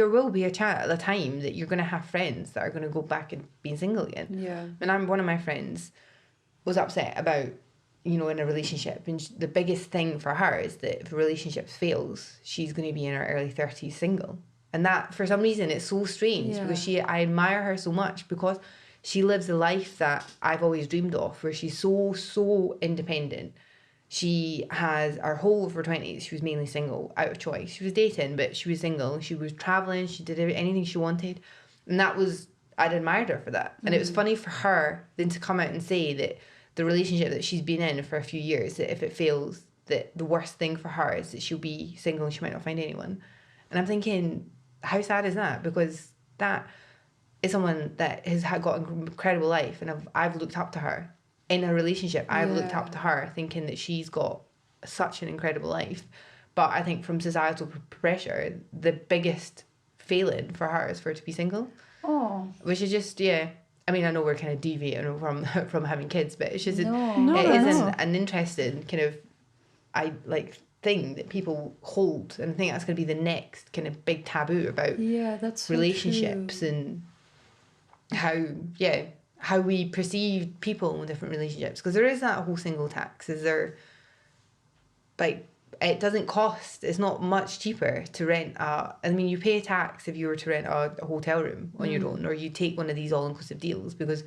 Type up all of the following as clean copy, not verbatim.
There will be a time that you're going to have friends that are going to go back and being single again. Yeah. And one of my friends was upset about, you know, in a relationship, and the biggest thing for her is that if a relationship fails, she's going to be in her early 30s single. And that, for some reason, it's so strange because I admire her so much because she lives the life that I've always dreamed of, where she's so independent. She has her whole of her 20s, she was mainly single, out of choice. She was dating, but she was single. She was travelling, she did anything she wanted. And I'd admired her for that. And it was funny for her then to come out and say that the relationship that she's been in for a few years, that if it fails, that the worst thing for her is that she'll be single and she might not find anyone. And I'm thinking, how sad is that? Because that is someone that has got an incredible life, and I've looked up to her. In a relationship, I've looked up to her thinking that she's got such an incredible life. But I think from societal pressure, the biggest failing for her is for her to be single. Oh. Which is just, I mean, I know we're kind of deviating from having kids, but it's just it is an interesting kind of thing that people hold, and I think that's going to be the next kind of big taboo about that's so relationships true. And how we perceive people in different relationships, because there is that whole single tax. Is there, like, it doesn't cost, it's not much cheaper to rent you pay a tax if you were to rent a hotel room on your own, or you take one of these all-inclusive deals, because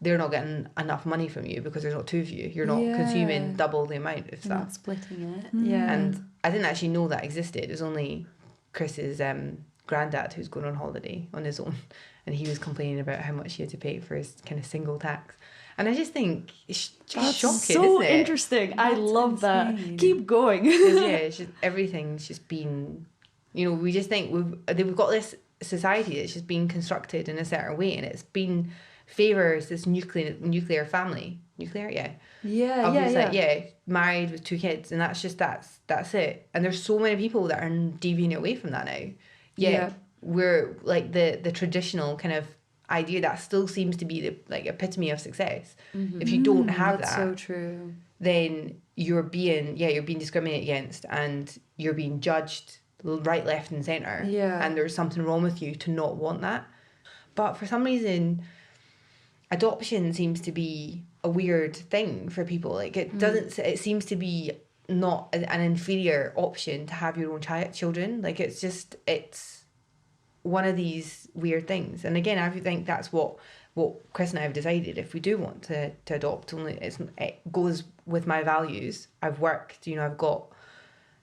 they're not getting enough money from you because there's not two of you. You're not consuming double the amount of stuff. You're not splitting it. And I didn't actually know that existed. It was only Chris's granddad who's going on holiday on his own, and he was complaining about how much he had to pay for his kind of single tax. And I just think it's just shocking, so isn't it? Interesting. I love insane. That. Keep going. It's just everything's just been, you know, we just think we've got this society that's just been constructed in a certain way, and it's been favours this nuclear family. Married with 2 kids, and that's it. And there's so many people that are deviating away from that now. We're like the traditional kind of idea that still seems to be the like epitome of success. If you don't have that's so true, then you're being discriminated against, and you're being judged right, left and centre. And there's something wrong with you to not want that. But for some reason, adoption seems to be a weird thing for people. Like, it doesn't, it seems to be not an inferior option to have your own children. Like, it's one of these weird things. And again, I think that's what Chris and I have decided. If we do want to adopt, it goes with my values. I've worked, I've got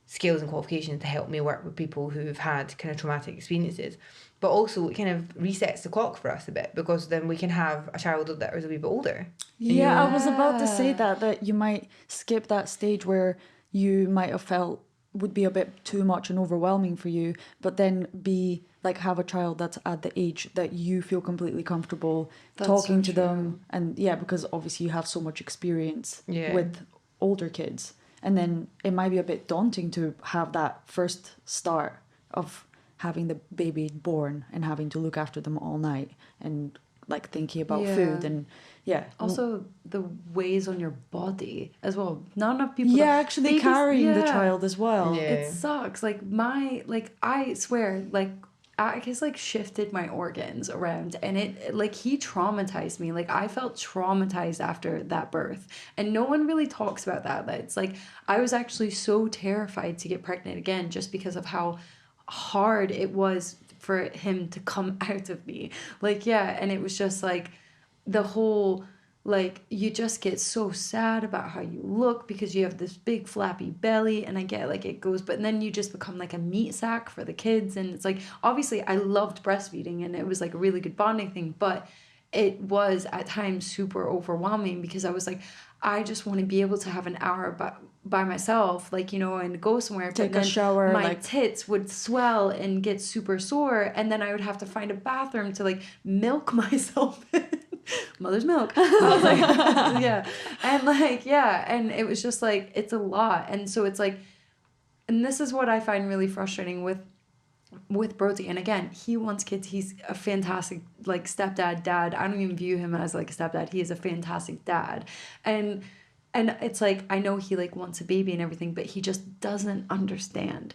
skills and qualifications to help me work with people who've had kind of traumatic experiences. But also it kind of resets the clock for us a bit, because then we can have a child that is a wee bit older. Yeah, I was about to say that you might skip that stage where you might have felt would be a bit too much and overwhelming for you, but then have a child that's at the age that you feel completely comfortable talking to them. And because obviously you have so much experience with older kids. And then it might be a bit daunting to have that first start of having the baby born and having to look after them all night and thinking about food and also the weighs on your body as well. Not enough people actually carrying the child as well. It sucks. I swear, I guess shifted my organs around, and it he traumatized me. I felt traumatized after that birth, and no one really talks about that. It's I was actually so terrified to get pregnant again, just because of how hard it was for him to come out of me. And it was just the whole you just get so sad about how you look because you have this big flappy belly, and I get it goes, but then you just become a meat sack for the kids. And it's obviously I loved breastfeeding and it was a really good bonding thing, but it was at times super overwhelming, because I was I just want to be able to have an hour by myself, and go somewhere. Take a shower. My tits would swell and get super sore, and then I would have to find a bathroom to milk myself in. Mother's milk. I was and it was just it's a lot. And so it's and this is what I find really frustrating with Brody. And again, he wants kids. He's a fantastic dad. I don't even view him as a stepdad. He is a fantastic dad. And it's I know he wants a baby and everything, but he just doesn't understand.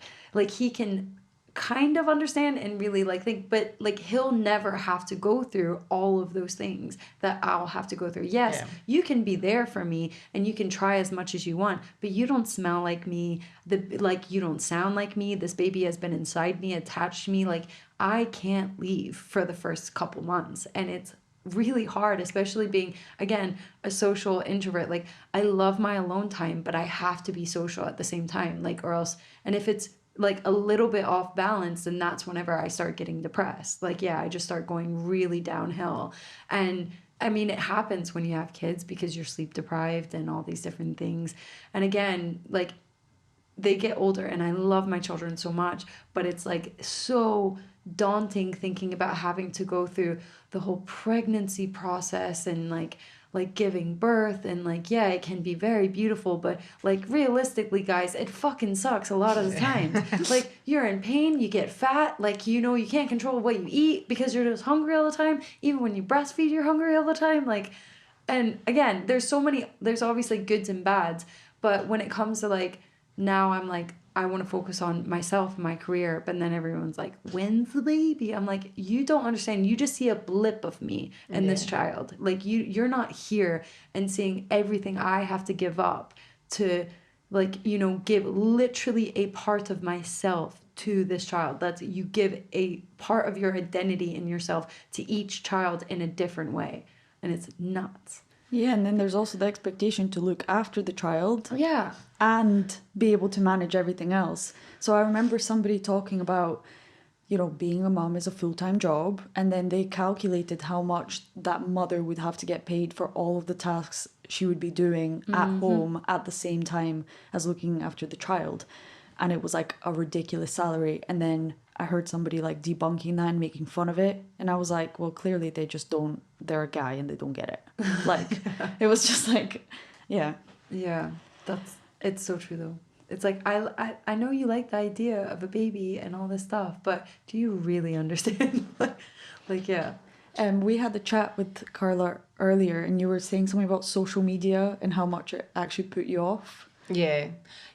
He can kind of understand and really like think, but like he'll never have to go through all of those things that I'll have to go through. Yes, Yeah. you can be there for me and you can try as much as you want, but you don't smell like me. Like you don't sound like me. This baby has been inside me, attached to me. Like I can't leave for the first couple months, and it's really hard, especially being, again, a social introvert. Like I love my alone time, but I have to be social at the same time, like, or else, and if it's like a little bit off balance, then that's whenever I start getting depressed. Like, yeah, I just start going really downhill. And I mean, it happens when you have kids because you're sleep deprived and all these different things. And again, like they get older and I love my children so much, but it's like so daunting thinking about having to go through the whole pregnancy process and like giving birth, and like, yeah, it can be very beautiful, but like realistically, guys, it fucking sucks a lot of the times. Like you're in pain, you get fat, like, you know, you can't control what you eat because you're just hungry all the time. Even when you breastfeed, you're hungry all the time. Like, and again, there's obviously goods and bads, but when it comes to like, now I'm like, I want to focus on myself and my career, but then everyone's like, when's the baby? I'm like, you don't understand. You just see a blip of me and this child. Like you're not here and seeing everything I have to give up to, like, you know, give literally a part of myself to this child. That's, you give a part of your identity in yourself to each child in a different way. And it's nuts. Yeah, and then there's also the expectation to look after the child. Yeah. And be able to manage everything else. So I remember somebody talking about, you know, being a mom is a full-time job, and then they calculated how much that mother would have to get paid for all of the tasks she would be doing at home at the same time as looking after the child. And it was like a ridiculous salary. And then I heard somebody like debunking that and making fun of it. And I was like, well, clearly they just don't, they're a guy and they don't get it. Like, it was just like, yeah. Yeah, it's so true though. It's like, I know you like the idea of a baby and all this stuff, but do you really understand? Like, yeah. We had the chat with Karla earlier, and you were saying something about social media and how much it actually put you off. Yeah.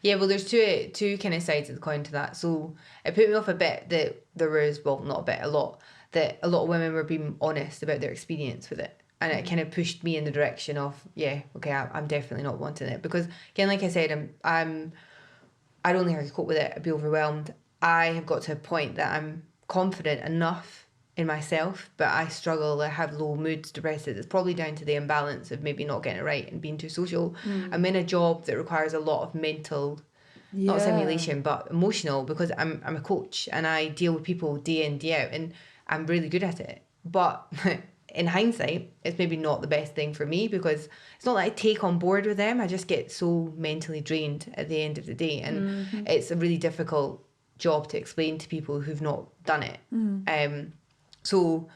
Well, there's two kind of sides of the coin to that. So it put me off a bit that there was, well, not a bit, a lot, that a lot of women were being honest about their experience with it. And it kind of pushed me in the direction of, yeah, okay, I'm definitely not wanting it. Because, again, like I said, I don't think I could cope with it. I'd be overwhelmed. I have got to a point that I'm confident enough in myself, but I struggle. I have low moods, depressive. It's probably down to the imbalance of maybe not getting it right and being too social. I'm in a job that requires a lot of mental, not simulation, but emotional, because I'm a coach and I deal with people day in, day out, and I'm really good at it. But in hindsight, it's maybe not the best thing for me, because it's not that I take on board with them. I just get so mentally drained at the end of the day, and it's a really difficult job to explain to people who've not done it. So,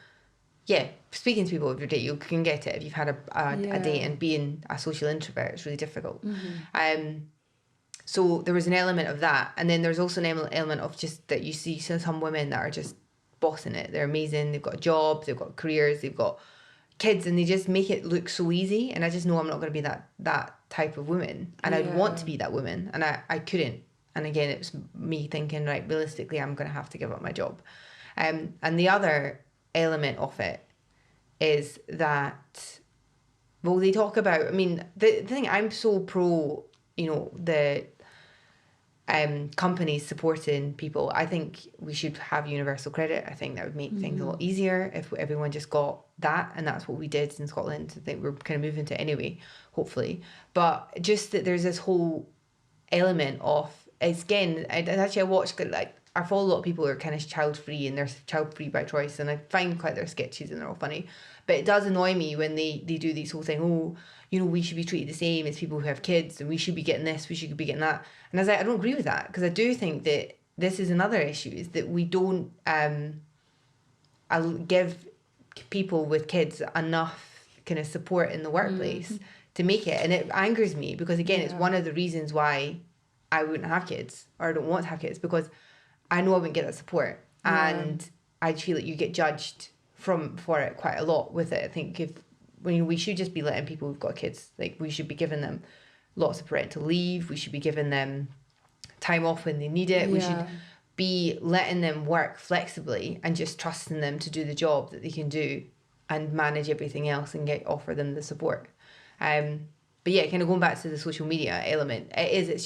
yeah, speaking to people every day, you can get it if you've had a date, and being a social introvert, it's really difficult. So there was an element of that, and then there's also an element of just that you see some women that are just bossing it. They're amazing. They've got jobs, they've got careers, they've got kids, and they just make it look so easy. And I just know I'm not going to be that type of woman, and I'd want to be that woman, and I couldn't. And again, it was me thinking, right, realistically, I'm going to have to give up my job. And the other element of it is that, well, they talk about, I mean, the thing, I'm so pro, you know, the companies supporting people. I think we should have universal credit. I think that would make things a lot easier if everyone just got that, and that's what we did in Scotland. I think we're kind of moving to anyway, hopefully. But just that there's this whole element of, again, I watched, like, I follow a lot of people who are kind of child-free, and they're child-free by choice, and I find quite their sketches and they're all funny. But it does annoy me when they do this whole thing, oh, you know, we should be treated the same as people who have kids, and we should be getting this, we should be getting that. And I was like, I don't agree with that, because I do think that this is another issue, is that we don't give people with kids enough kind of support in the workplace to make it. And it angers me, because, again, it's one of the reasons why I wouldn't have kids, or I don't want to have kids, because I know I wouldn't get that support, and I feel like you get judged for it quite a lot with it. I think we should just be letting people who've got kids, like, we should be giving them lots of parental leave. We should be giving them time off when they need it. We should B, letting them work flexibly and just trusting them to do the job that they can do and manage everything else and offer them the support. But yeah, kind of going back to the social media element, it's